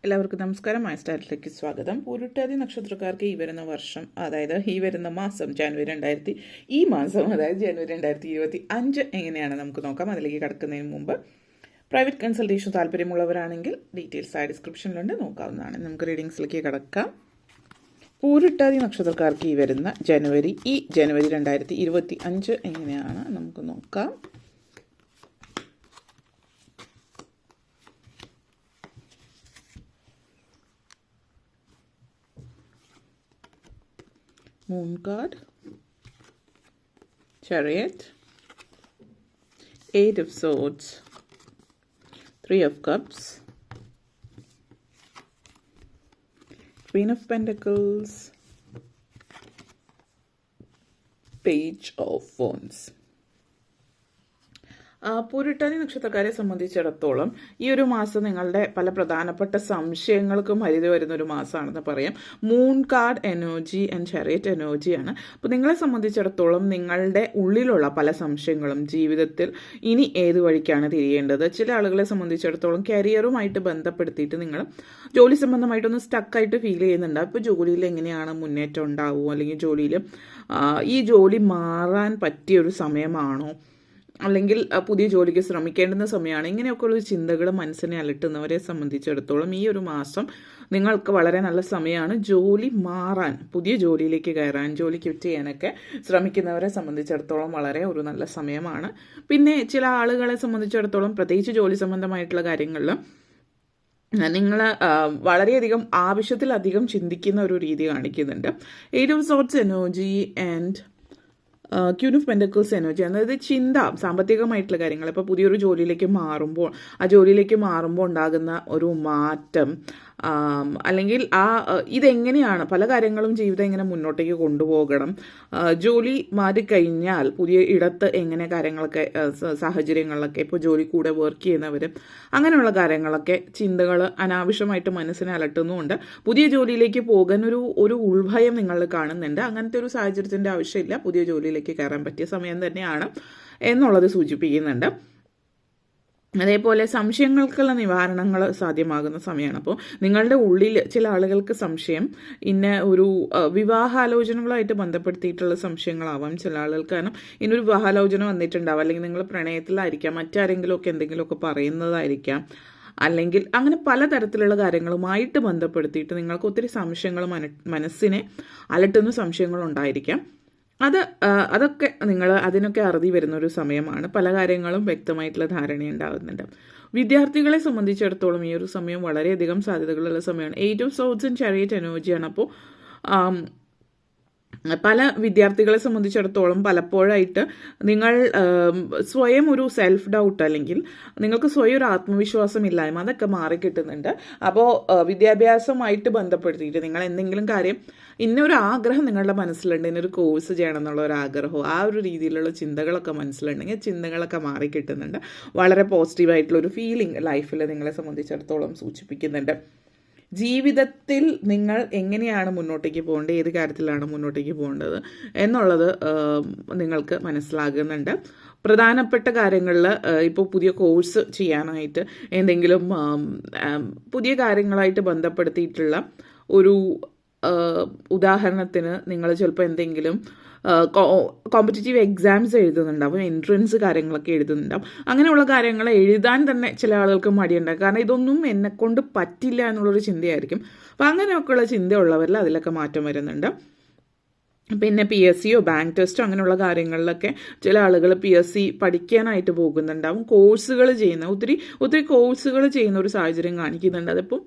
എല്ലാവർക്കും നമസ്കാരം. മൈ സ്റ്റാറിലേക്ക് സ്വാഗതം. പൂരുട്ടാതി നക്ഷത്രക്കാർക്ക് ഈ വരുന്ന വർഷം, അതായത് ഈ വരുന്ന മാസം ഈ മാസം അതായത് ജനുവരി 2025 എങ്ങനെയാണ് നമുക്ക് നോക്കാം. അതിലേക്ക് കടക്കുന്നതിന് മുമ്പ് പ്രൈവറ്റ് കൺസൾട്ടേഷൻ താല്പര്യമുള്ളവരാണെങ്കിൽ ഡീറ്റെയിൽസ് ആയി ഡിസ്ക്രിപ്ഷനിലുണ്ട്, നോക്കാവുന്നതാണ്. നമുക്ക് റീഡിങ്സിലേക്ക് കടക്കാം. പൂരുട്ടാതി നക്ഷത്രക്കാർക്ക് ഈ വരുന്ന ജനുവരി 2025 എങ്ങനെയാണ് നമുക്ക് നോക്കാം. Moon card, Chariot, 8 of Swords, 3 of Cups, Queen of Pentacles, Page of Wands. Pooruttathi നക്ഷത്രക്കാരെ സംബന്ധിച്ചിടത്തോളം ഈ ഒരു മാസം നിങ്ങളുടെ പല പ്രധാനപ്പെട്ട സംശയങ്ങൾക്കും പരിധി വരുന്ന ഒരു മാസമാണെന്ന് പറയാം. Moon card energy and chariot എനർജിയാണ്. അപ്പോൾ നിങ്ങളെ സംബന്ധിച്ചിടത്തോളം നിങ്ങളുടെ ഉള്ളിലുള്ള പല സംശയങ്ങളും ജീവിതത്തിൽ ഇനി ഏത് വഴിക്കാണ് തിരിയേണ്ടത്. ചില ആളുകളെ സംബന്ധിച്ചിടത്തോളം കരിയറുമായിട്ട് ബന്ധപ്പെടുത്തിയിട്ട് നിങ്ങൾ ജോലി സംബന്ധമായിട്ടൊന്ന് സ്റ്റക്കായിട്ട് ഫീൽ ചെയ്യുന്നുണ്ട്. അപ്പോൾ ജോലിയിൽ എങ്ങനെയാണ് മുന്നേറ്റം ഉണ്ടാവുമോ, അല്ലെങ്കിൽ ജോലിയിൽ ഈ ജോലി മാറാൻ പറ്റിയൊരു സമയമാണോ, അല്ലെങ്കിൽ പുതിയ ജോലിക്ക് ശ്രമിക്കേണ്ടുന്ന സമയമാണ്, ഇങ്ങനെയൊക്കെയുള്ള ചിന്തകൾ മനസ്സിനെ അലട്ടുന്നവരെ സംബന്ധിച്ചിടത്തോളം ഈ ഒരു മാസം നിങ്ങൾക്ക് വളരെ നല്ല സമയമാണ്. ജോലി മാറാൻ, പുതിയ ജോലിയിലേക്ക് കയറാൻ, ജോലി ക്വിറ്റ് ചെയ്യാനൊക്കെ ശ്രമിക്കുന്നവരെ സംബന്ധിച്ചിടത്തോളം വളരെ ഒരു നല്ല സമയമാണ്. പിന്നെ ചില ആളുകളെ സംബന്ധിച്ചിടത്തോളം പ്രത്യേകിച്ച് ജോലി സംബന്ധമായിട്ടുള്ള കാര്യങ്ങളിൽ നിങ്ങൾ വളരെയധികം ആവശ്യത്തിലധികം ചിന്തിക്കുന്ന ഒരു രീതി കാണിക്കുന്നുണ്ട്. 8 of Swords energy and queen of pentacles energy, അതായത് ചിന്ത, സാമ്പത്തികമായിട്ടുള്ള കാര്യങ്ങൾ. ഇപ്പോൾ പുതിയൊരു ജോലിയിലേക്ക് മാറുമ്പോൾ ആ ജോലിയിലേക്ക് മാറുമ്പോൾ ഉണ്ടാകുന്ന ഒരു മാറ്റം, അല്ലെങ്കിൽ ഇതെങ്ങനെയാണ് പല കാര്യങ്ങളും ജീവിതം എങ്ങനെ മുന്നോട്ടേക്ക് കൊണ്ടുപോകണം, ജോലി മാറിക്കഴിഞ്ഞാൽ പുതിയ ഇടത്ത് എങ്ങനെ കാര്യങ്ങളൊക്കെ സാഹചര്യങ്ങളിലൊക്കെ, ഇപ്പോൾ ജോലി കൂടെ വർക്ക് ചെയ്യുന്നവർ, അങ്ങനെയുള്ള കാര്യങ്ങളൊക്കെ ചിന്തകൾ അനാവശ്യമായിട്ട് മനസ്സിനെ അലട്ടുന്നുമുണ്ട്. പുതിയ ജോലിയിലേക്ക് പോകാൻ ഒരു ഉൾഭയം നിങ്ങൾ കാണുന്നുണ്ട്. അങ്ങനത്തെ ഒരു സാഹചര്യത്തിൻ്റെ ആവശ്യമില്ല. പുതിയ ജോലിയിലേക്ക് കയറാൻ പറ്റിയ സമയം തന്നെയാണ് എന്നുള്ളത് സൂചിപ്പിക്കുന്നുണ്ട്. അതേപോലെ സംശയങ്ങൾക്കുള്ള നിവാരണങ്ങൾ സാധ്യമാകുന്ന സമയമാണ്. അപ്പോൾ നിങ്ങളുടെ ഉള്ളിൽ ചില ആളുകൾക്ക് സംശയം ഒരു വിവാഹാലോചനകളായിട്ട് ബന്ധപ്പെടുത്തിയിട്ടുള്ള സംശയങ്ങളാവാം ചില ആളുകൾക്ക്. കാരണം ഇന്നൊരു വിവാഹാലോചന വന്നിട്ടുണ്ടാവും, അല്ലെങ്കിൽ നിങ്ങൾ പ്രണയത്തിലായിരിക്കാം, മറ്റാരെങ്കിലുമൊക്കെ എന്തെങ്കിലുമൊക്കെ പറയുന്നതായിരിക്കാം, അല്ലെങ്കിൽ അങ്ങനെ പലതരത്തിലുള്ള കാര്യങ്ങളുമായിട്ട് ബന്ധപ്പെടുത്തിയിട്ട് നിങ്ങൾക്ക് ഒത്തിരി സംശയങ്ങൾ, മനസ്സിനെ അലട്ടുന്ന സംശയങ്ങളുണ്ടായിരിക്കാം. അതൊക്കെ അതിനൊക്കെ അറുതി വരുന്ന ഒരു സമയമാണ്. പല കാര്യങ്ങളും വ്യക്തമായിട്ടുള്ള ധാരണയുണ്ടാകുന്നുണ്ട്. വിദ്യാർത്ഥികളെ സംബന്ധിച്ചിടത്തോളം ഈ ഒരു സമയം വളരെയധികം സാധ്യതകളുള്ള സമയമാണ്. 8 of Swords ആൻഡ് ചാരിയറ്റ് എനർജിയാണ്. അപ്പോൾ പല വിദ്യാർത്ഥികളെ സംബന്ധിച്ചിടത്തോളം പലപ്പോഴായിട്ട് നിങ്ങൾ സ്വയം ഒരു സെൽഫ് ഡൗട്ട്, അല്ലെങ്കിൽ നിങ്ങൾക്ക് സ്വയം ഒരു ആത്മവിശ്വാസം ഇല്ലായ്മ, അതൊക്കെ മാറിക്കിട്ടുന്നുണ്ട്. അപ്പോൾ വിദ്യാഭ്യാസമായിട്ട് ബന്ധപ്പെടുത്തിയിട്ട് നിങ്ങൾ എന്തെങ്കിലും കാര്യം, ഇന്നൊരു ആഗ്രഹം നിങ്ങളുടെ മനസ്സിലുണ്ട്, ഇന്നൊരു കോഴ്സ് ചെയ്യണം എന്നുള്ള ഒരു ആഗ്രഹവും ആ ഒരു രീതിയിലുള്ള ചിന്തകളൊക്കെ മനസ്സിലുണ്ടെങ്കിൽ ചിന്തകളൊക്കെ മാറിക്കിട്ടുന്നുണ്ട്. വളരെ പോസിറ്റീവായിട്ടുള്ള ഒരു ഫീലിംഗ് ലൈഫിൽ നിങ്ങളെ സംബന്ധിച്ചിടത്തോളം സൂചിപ്പിക്കുന്നുണ്ട്. ജീവിതത്തിൽ നിങ്ങൾ എങ്ങനെയാണ് മുന്നോട്ടേക്ക് പോകേണ്ടത്, ഏത് കാര്യത്തിലാണ് മുന്നോട്ടേക്ക് പോകേണ്ടത് എന്നുള്ളത് നിങ്ങൾക്ക് മനസ്സിലാകുന്നുണ്ട്. പ്രധാനപ്പെട്ട കാര്യങ്ങളിൽ ഇപ്പോൾ പുതിയ കോഴ്സ് ചെയ്യാനായിട്ട്, എന്തെങ്കിലും പുതിയ കാര്യങ്ങളായിട്ട് ബന്ധപ്പെടുത്തിയിട്ടുള്ള ഒരു ഉദാഹരണത്തിന് നിങ്ങൾ ചിലപ്പോൾ എന്തെങ്കിലും കോമ്പറ്റേറ്റീവ് എക്സാംസ് എഴുതുന്നുണ്ടാവും, എൻട്രൻസ് കാര്യങ്ങളൊക്കെ എഴുതുന്നുണ്ടാവും. അങ്ങനെയുള്ള കാര്യങ്ങൾ എഴുതാൻ തന്നെ ചില ആളുകൾക്ക് മടിയുണ്ടാകും. കാരണം ഇതൊന്നും എന്നെക്കൊണ്ട് പറ്റില്ല എന്നുള്ളൊരു ചിന്തയായിരിക്കും. അപ്പോൾ അങ്ങനെയൊക്കെയുള്ള ചിന്തയുള്ളവരിൽ അതിലൊക്കെ മാറ്റം വരുന്നുണ്ട്. പിന്നെ PSC ബാങ്ക് ടെസ്റ്റോ അങ്ങനെയുള്ള കാര്യങ്ങളിലൊക്കെ ചില ആളുകൾ PSC പഠിക്കാനായിട്ട് പോകുന്നുണ്ടാവും. കോഴ്സുകൾ ചെയ്യുന്ന ഒത്തിരി കോഴ്സുകൾ ചെയ്യുന്ന ഒരു സാഹചര്യം കാണിക്കുന്നുണ്ട്. അതിപ്പം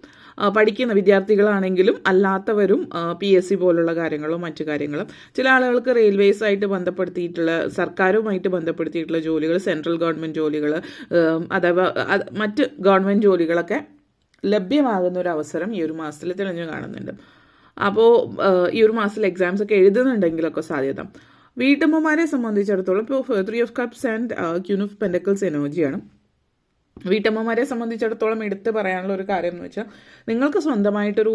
പഠിക്കുന്ന വിദ്യാർത്ഥികളാണെങ്കിലും അല്ലാത്തവരും PSC പോലുള്ള കാര്യങ്ങളും മറ്റു കാര്യങ്ങളും. ചില ആളുകൾക്ക് റെയിൽവേസ് ആയിട്ട് ബന്ധപ്പെടുത്തിയിട്ടുള്ള, സർക്കാരുമായിട്ട് ബന്ധപ്പെടുത്തിയിട്ടുള്ള ജോലികൾ, സെൻട്രൽ ഗവൺമെൻറ് ജോലികൾ, അഥവാ മറ്റ് ഗവൺമെൻറ് ജോലികളൊക്കെ ലഭ്യമാകുന്ന ഒരു അവസരം ഈ ഒരു മാസത്തിൽ തെളിഞ്ഞു കാണുന്നുണ്ട്. അപ്പോൾ ഈ ഒരു മാസത്തിൽ എക്സാംസ് ഒക്കെ എഴുതുന്നുണ്ടെങ്കിലൊക്കെ സാധ്യത. വീട്ടമ്മമാരെ സംബന്ധിച്ചിടത്തോളം ഇപ്പോൾ 3 of Cups and queen of pentacles എനർജിയാണ്. വീട്ടമ്മമാരെ സംബന്ധിച്ചിടത്തോളം എടുത്ത് പറയാനുള്ള ഒരു കാര്യം എന്ന് വെച്ചാൽ, നിങ്ങൾക്ക് സ്വന്തമായിട്ടൊരു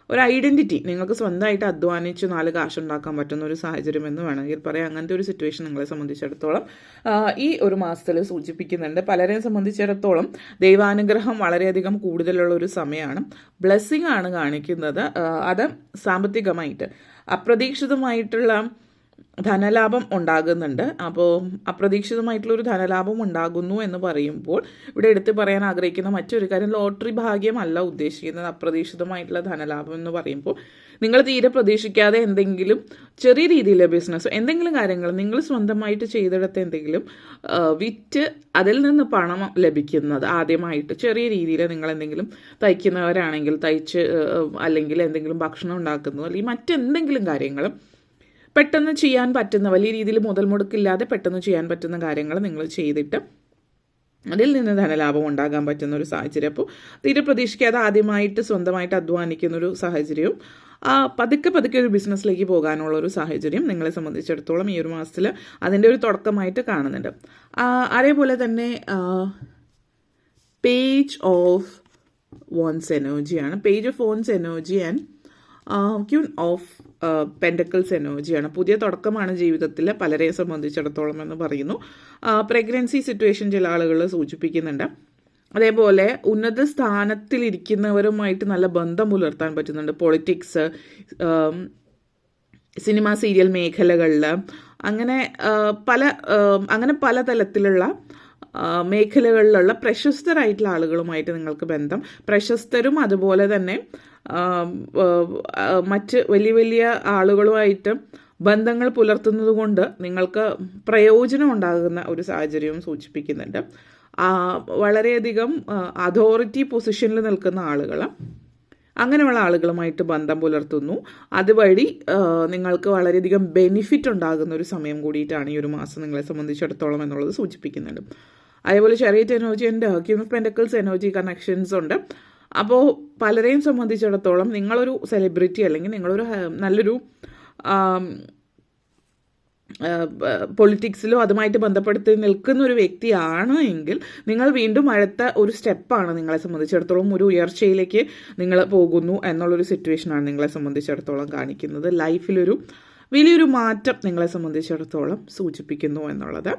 ഒരു ഐഡൻറ്റിറ്റി, നിങ്ങൾക്ക് സ്വന്തമായിട്ട് അധ്വാനിച്ച് 4 കാശുണ്ടാക്കാൻ പറ്റുന്ന ഒരു സാഹചര്യം എന്ന് വേണമെങ്കിൽ പറയാം. അങ്ങനത്തെ ഒരു സിറ്റുവേഷൻ നിങ്ങളെ സംബന്ധിച്ചിടത്തോളം ഈ ഒരു മാസത്തിൽ സൂചിപ്പിക്കുന്നുണ്ട്. പലരെയും സംബന്ധിച്ചിടത്തോളം ദൈവാനുഗ്രഹം വളരെയധികം കൂടുതലുള്ള ഒരു സമയമാണ്. ബ്ലെസ്സിങ് ആണ് കാണിക്കുന്നത്. അത് സാമ്പത്തികമായിട്ട് അപ്രതീക്ഷിതമായിട്ടുള്ള ധനലാഭം ഉണ്ടാകുന്നുണ്ട്. അപ്പോൾ അപ്രതീക്ഷിതമായിട്ടുള്ളൊരു ധനലാഭം ഉണ്ടാകുന്നു എന്ന് പറയുമ്പോൾ ഇവിടെ എടുത്ത് പറയാൻ ആഗ്രഹിക്കുന്ന മറ്റൊരു കാര്യം, ലോട്ടറി ഭാഗ്യമല്ല ഉദ്ദേശിക്കുന്നത്. അപ്രതീക്ഷിതമായിട്ടുള്ള ധനലാഭം എന്ന് പറയുമ്പോൾ നിങ്ങൾ തീരെ പ്രതീക്ഷിക്കാതെ എന്തെങ്കിലും ചെറിയ രീതിയിലെ ബിസിനസ്, എന്തെങ്കിലും കാര്യങ്ങൾ നിങ്ങൾ സ്വന്തമായിട്ട് ചെയ്തെടുത്ത എന്തെങ്കിലും വിറ്റ് അതിൽ നിന്ന് പണം ലഭിക്കുന്നത് ആദ്യമായിട്ട് ചെറിയ രീതിയിൽ നിങ്ങൾ എന്തെങ്കിലും തയ്ക്കുന്നവരാണെങ്കിൽ തയ്ച്ച്, അല്ലെങ്കിൽ എന്തെങ്കിലും ഭക്ഷണം ഉണ്ടാക്കുന്നത്, അല്ലെങ്കിൽ മറ്റെന്തെങ്കിലും കാര്യങ്ങളും പെട്ടെന്ന് ചെയ്യാൻ പറ്റുന്ന, വലിയ രീതിയിൽ മുതൽ മുടക്കില്ലാതെ പെട്ടെന്ന് ചെയ്യാൻ പറ്റുന്ന കാര്യങ്ങൾ നിങ്ങൾ ചെയ്തിട്ട് അതിൽ നിന്ന് ധനലാഭം ഉണ്ടാകാൻ പറ്റുന്ന ഒരു സാഹചര്യം. അപ്പോൾ തീരെ പ്രതീക്ഷിക്കാതെ ആദ്യമായിട്ട് സ്വന്തമായിട്ട് അധ്വാനിക്കുന്നൊരു സാഹചര്യവും പതുക്കെ പതുക്കെ ഒരു ബിസിനസ്സിലേക്ക് പോകാനുള്ള ഒരു സാഹചര്യം നിങ്ങളെ സംബന്ധിച്ചിടത്തോളം ഈ ഒരു മാസത്തിൽ അതിൻ്റെ ഒരു തുടക്കമായിട്ട് കാണുന്നുണ്ട്. അതേപോലെ തന്നെ പേജ് ഓഫ് വോൺസ് എനർജിയാണ്. Page of wands energy and queen of pentacles എനർജിയാണ്. പുതിയ തുടക്കമാണ് ജീവിതത്തിൽ പലരെ സംബന്ധിച്ചിടത്തോളം എന്ന് പറയുന്നു. പ്രഗ്നൻസി സിറ്റുവേഷൻ ചില ആളുകൾ സൂചിപ്പിക്കുന്നുണ്ട്. അതേപോലെ ഉന്നത സ്ഥാനത്തിലിരിക്കുന്നവരുമായിട്ട് നല്ല ബന്ധം പുലർത്താൻ പറ്റുന്നുണ്ട്. പൊളിറ്റിക്സ്, സിനിമ, സീരിയൽ മേഖലകളിൽ അങ്ങനെ പല തലത്തിലുള്ള മേഖലകളിലുള്ള പ്രശസ്തരായിട്ടുള്ള ആളുകളുമായിട്ട് നിങ്ങൾക്ക് ബന്ധം, പ്രശസ്തരും അതുപോലെ തന്നെ മറ്റ് വലിയ വലിയ ആളുകളുമായിട്ട് ബന്ധങ്ങൾ പുലർത്തുന്നത് കൊണ്ട് നിങ്ങൾക്ക് പ്രയോജനം ഉണ്ടാകുന്ന ഒരു സാഹചര്യവും സൂചിപ്പിക്കുന്നുണ്ട്. വളരെയധികം അതോറിറ്റി പൊസിഷനിൽ നിൽക്കുന്ന ആളുകൾ, അങ്ങനെയുള്ള ആളുകളുമായിട്ട് ബന്ധം പുലർത്തുന്നു. അതുവഴി നിങ്ങൾക്ക് വളരെയധികം ബെനിഫിറ്റ് ഉണ്ടാകുന്ന ഒരു സമയം കൂടിയിട്ടാണ് ഈ ഒരു മാസം നിങ്ങളെ സംബന്ധിച്ചിടത്തോളം എന്നുള്ളത് സൂചിപ്പിക്കുന്നുണ്ട്. അതേപോലെ chariot energy and queen of pentacles energy connections ഉണ്ട്. അപ്പോൾ പലരെയും സംബന്ധിച്ചിടത്തോളം നിങ്ങളൊരു സെലിബ്രിറ്റി അല്ലെങ്കിൽ നിങ്ങളൊരു നല്ലൊരു പൊളിറ്റിക്സിലോ അതുമായിട്ട് ബന്ധപ്പെടുത്തി നിൽക്കുന്ന ഒരു വ്യക്തിയാണ് എങ്കിൽ നിങ്ങൾ വീണ്ടും അടുത്ത ഒരു സ്റ്റെപ്പാണ് നിങ്ങളെ സംബന്ധിച്ചിടത്തോളം, ഒരു ഉയർച്ചയിലേക്ക് നിങ്ങൾ പോകുന്നു എന്നുള്ളൊരു സിറ്റുവേഷനാണ് നിങ്ങളെ സംബന്ധിച്ചിടത്തോളം കാണിക്കുന്നത്. ലൈഫിലൊരു വലിയൊരു മാറ്റം നിങ്ങളെ സംബന്ധിച്ചിടത്തോളം സൂചിപ്പിക്കുന്നു എന്നുള്ളത്.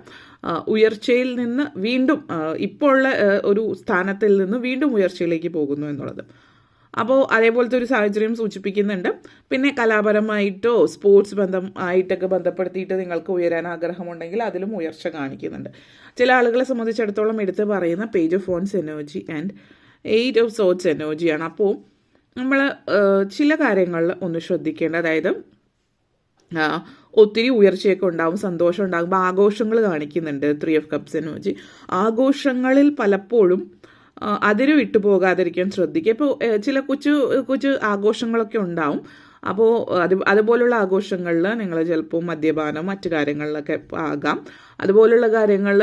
ഉയർച്ചയിൽ നിന്ന് വീണ്ടും ഇപ്പോൾ ഉള്ള ഒരു സ്ഥാനത്തിൽ നിന്ന് വീണ്ടും ഉയർച്ചയിലേക്ക് പോകുന്നു എന്നുള്ളത്. അപ്പോൾ അതേപോലത്തെ ഒരു സാഹചര്യം സൂചിപ്പിക്കുന്നുണ്ട്. പിന്നെ കലാപരമായിട്ടോ സ്പോർട്സ് ആയിട്ടൊക്കെ ബന്ധപ്പെടുത്തിയിട്ട് നിങ്ങൾക്ക് ഉയരാൻ ആഗ്രഹമുണ്ടെങ്കിൽ അതിലും ഉയർച്ച കാണിക്കുന്നുണ്ട്. ചില ആളുകളെ സംബന്ധിച്ചിടത്തോളം എടുത്ത് പറയുന്ന page of wands energy and 8 of sorts എനർജിയാണ്. അപ്പോൾ നമ്മൾ ചില കാര്യങ്ങളിൽ ഒന്ന് ശ്രദ്ധിക്കേണ്ട, അതായത് ഒത്തിരി ഉയർച്ചയൊക്കെ ഉണ്ടാവും, സന്തോഷം ഉണ്ടാകുമ്പോൾ ആഘോഷങ്ങൾ കാണിക്കുന്നുണ്ട് 3 ഓഫ് കപ്സ് എനർജി. ആഘോഷങ്ങളിൽ പലപ്പോഴും അതിര് വിട്ടു പോകാതിരിക്കാൻ ശ്രദ്ധിക്കുക. ഇപ്പോൾ ചില കൊച്ചു ആഘോഷങ്ങളൊക്കെ ഉണ്ടാവും. അപ്പോൾ അതുപോലുള്ള ആഘോഷങ്ങളിൽ നിങ്ങൾ ചിലപ്പോൾ മദ്യപാനം മറ്റു കാര്യങ്ങളിലൊക്കെ ആകാം. അതുപോലുള്ള കാര്യങ്ങൾ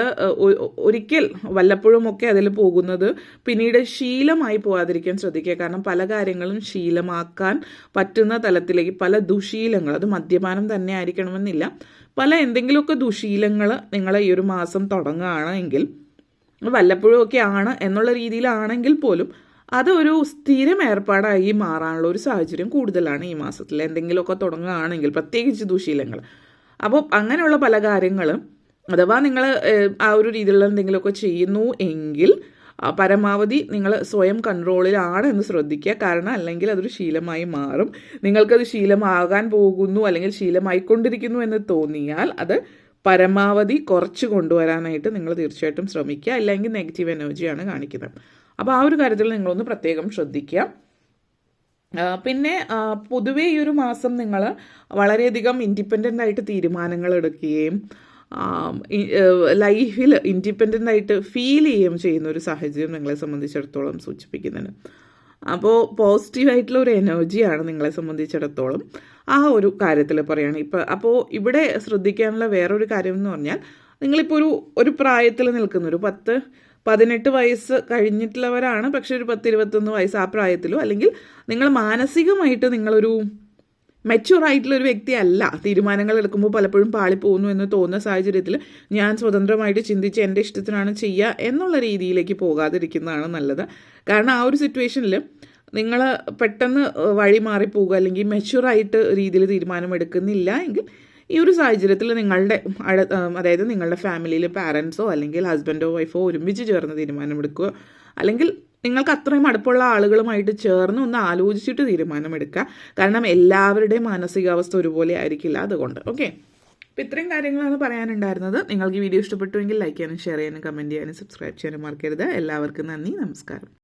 ഒരിക്കൽ വല്ലപ്പോഴുമൊക്കെ അതിൽ പോകുന്നത് പിന്നീട് ശീലമായി പോകാതിരിക്കാൻ ശ്രദ്ധിക്കുക. കാരണം പല കാര്യങ്ങളും ശീലമാക്കാൻ പറ്റുന്ന തലത്തിലേക്ക് പല ദുശീലങ്ങൾ, അത് മദ്യപാനം തന്നെ ആയിരിക്കണമെന്നില്ല, പല എന്തെങ്കിലുമൊക്കെ ദുശീലങ്ങൾ നിങ്ങൾ ഈ ഒരു മാസം തുടങ്ങുകയാണെങ്കിൽ, വല്ലപ്പോഴും ഒക്കെ ആണ് എന്നുള്ള രീതിയിലാണെങ്കിൽ പോലും അതൊരു സ്ഥിരം ഏർപ്പാടായി മാറാനുള്ള ഒരു സാഹചര്യം കൂടുതലാണ് ഈ മാസത്തിൽ. എന്തെങ്കിലുമൊക്കെ തുടങ്ങുകയാണെങ്കിൽ പ്രത്യേകിച്ച് ദുശീലങ്ങൾ. അപ്പോൾ അങ്ങനെയുള്ള പല കാര്യങ്ങളും അഥവാ നിങ്ങൾ ആ ഒരു രീതിയിലുള്ള എന്തെങ്കിലുമൊക്കെ ചെയ്യുന്നു എങ്കിൽ പരമാവധി നിങ്ങൾ സ്വയം കൺട്രോളിലാണ് എന്ന് ശ്രദ്ധിക്കുക. കാരണം അല്ലെങ്കിൽ അതൊരു ശീലമായി മാറും. നിങ്ങൾക്കത് ശീലമാകാൻ പോകുന്നു അല്ലെങ്കിൽ ശീലമായിക്കൊണ്ടിരിക്കുന്നു എന്ന് തോന്നിയാൽ അത് പരമാവധി കുറച്ച് കൊണ്ടുവരാനായിട്ട് നിങ്ങൾ തീർച്ചയായിട്ടും ശ്രമിക്കുക. അല്ലെങ്കിൽ നെഗറ്റീവ് എനർജിയാണ് കാണിക്കുന്നത്. അപ്പോൾ ആ ഒരു കാര്യത്തിൽ നിങ്ങളൊന്ന് പ്രത്യേകം ശ്രദ്ധിക്കുക. പിന്നെ പൊതുവേ ഈ ഒരു മാസം നിങ്ങൾ വളരെയധികം ഇൻഡിപെൻഡൻ്റ് ആയിട്ട് തീരുമാനങ്ങൾ എടുക്കുകയും ലൈഫിൽ ഇൻഡിപെൻഡൻ്റ് ആയിട്ട് ഫീൽ ചെയ്യുകയും ചെയ്യുന്ന ഒരു സാഹചര്യം നിങ്ങളെ സംബന്ധിച്ചിടത്തോളം സൂചിപ്പിക്കുന്നുണ്ട്. അപ്പോൾ പോസിറ്റീവായിട്ടുള്ള ഒരു എനർജിയാണ് നിങ്ങളെ സംബന്ധിച്ചിടത്തോളം ആ ഒരു കാര്യത്തിൽ പറയുകയാണ്. അപ്പോൾ ഇവിടെ ശ്രദ്ധിക്കാനുള്ള വേറൊരു കാര്യം എന്ന് പറഞ്ഞാൽ, നിങ്ങളിപ്പോൾ ഒരു പ്രായത്തിൽ നിൽക്കുന്ന ഒരു 18 വയസ്സ് കഴിഞ്ഞിട്ടുള്ളവരാണ്, പക്ഷെ ഒരു 10-21 വയസ്സ് ആ പ്രായത്തിലോ, അല്ലെങ്കിൽ നിങ്ങൾ മാനസികമായിട്ട് നിങ്ങളൊരു മെച്യൂർ ആയിട്ടുള്ളൊരു വ്യക്തിയല്ല. തീരുമാനങ്ങൾ എടുക്കുമ്പോൾ പലപ്പോഴും പാളിപ്പോകുന്നു എന്ന് തോന്നുന്ന സാഹചര്യത്തിൽ ഞാൻ സ്വതന്ത്രമായിട്ട് ചിന്തിച്ച് എൻ്റെ ഇഷ്ടത്തിനാണ് ചെയ്യുക എന്നുള്ള രീതിയിലേക്ക് പോകാതിരിക്കുന്നതാണ് നല്ലത്. കാരണം ആ ഒരു സിറ്റുവേഷനിൽ നിങ്ങൾ പെട്ടെന്ന് വഴി മാറിപ്പോവുക അല്ലെങ്കിൽ മെച്യൂറായിട്ട് രീതിയിൽ തീരുമാനമെടുക്കുന്നില്ല എങ്കിൽ ഈ ഒരു സാഹചര്യത്തിൽ നിങ്ങളുടെ അതായത് നിങ്ങളുടെ ഫാമിലിയിൽ പാരൻസോ അല്ലെങ്കിൽ ഹസ്ബൻഡോ വൈഫോ ഒരുമിച്ച് ചേർന്ന് തീരുമാനമെടുക്കുക, അല്ലെങ്കിൽ നിങ്ങൾക്ക് അത്രയും അടുപ്പുള്ള ആളുകളുമായിട്ട് ചേർന്ന് ഒന്ന് ആലോചിച്ചിട്ട് തീരുമാനമെടുക്കുക. കാരണം എല്ലാവരുടെയും മാനസികാവസ്ഥ ഒരുപോലെ ആയിരിക്കില്ല, അതുകൊണ്ട്. ഓക്കെ, അപ്പോൾ ഇത്രയും കാര്യങ്ങളാണ് പറയാനുണ്ടായിരുന്നത്. നിങ്ങൾക്ക് ഈ വീഡിയോ ഇഷ്ടപ്പെട്ടുവെങ്കിൽ ലൈക്ക് ചെയ്യാനും ഷെയർ ചെയ്യാനും കമൻറ്റ് ചെയ്യാനും സബ്സ്ക്രൈബ് ചെയ്യാനും മറക്കരുത്. എല്ലാവർക്കും നന്ദി, നമസ്കാരം.